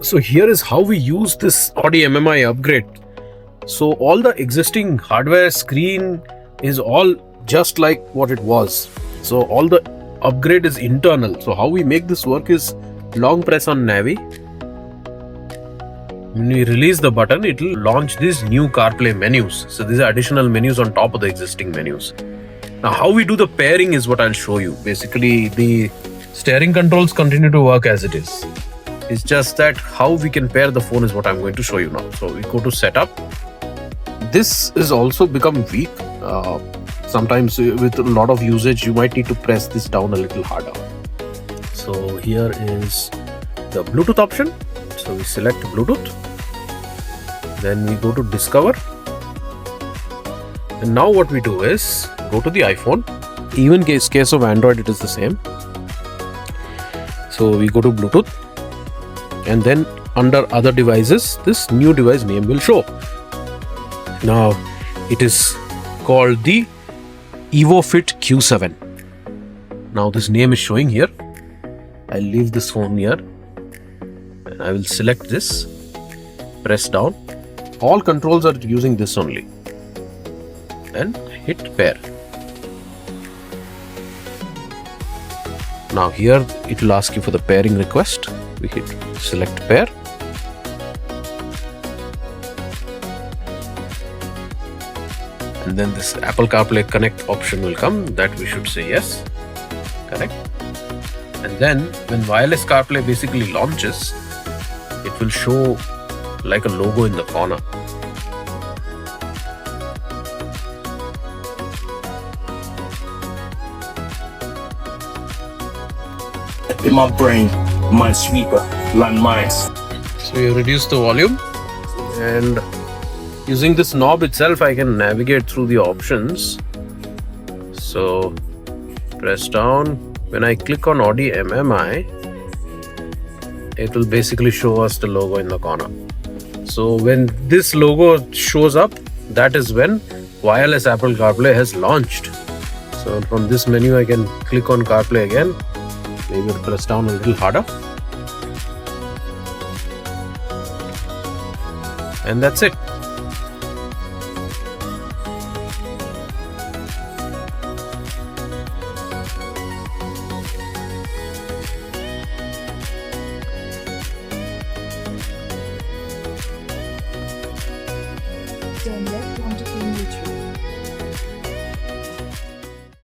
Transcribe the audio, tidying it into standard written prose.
So here is how we use this Audi MMI upgrade. So all the existing hardware screen is all just like what it was. So all the upgrade is internal. So how we make this work is long press on Navi. When we release the button, it will launch these new CarPlay menus. So these are additional menus on top of the existing menus. Now how we do the pairing is what I'll show you. Basically the steering controls continue to work as it is. It's just that how we can pair the phone is what I'm going to show you now. So we go to setup. This is also become weak. Sometimes with a lot of usage, you might need to press this down a little harder. So here is the Bluetooth option. So we select Bluetooth. Then we go to discover. And now what we do is go to the iPhone. Even case of Android, it is the same. So we go to Bluetooth. And then under other devices, this new device name will show. Now it is called the EVO Q7. Now this name is showing here. I'll leave this phone here and I will select this, press down. All controls are using this only and hit pair. Now here it will ask you for the pairing request. We hit select pair. And then this Apple CarPlay Connect option will come, that we should say yes, correct. And then when wireless CarPlay basically launches, it will show like a logo in the corner. In my brain, Minesweeper, landmines. So you reduce the volume, and using this knob itself I can navigate through the options. So press down. When I click on Audi MMI, it will basically show us the logo in the corner. So when this logo shows up, that is when wireless Apple CarPlay has launched. So from this menu I can click on CarPlay again. Maybe I'll press down a little harder. And that's it. Don't let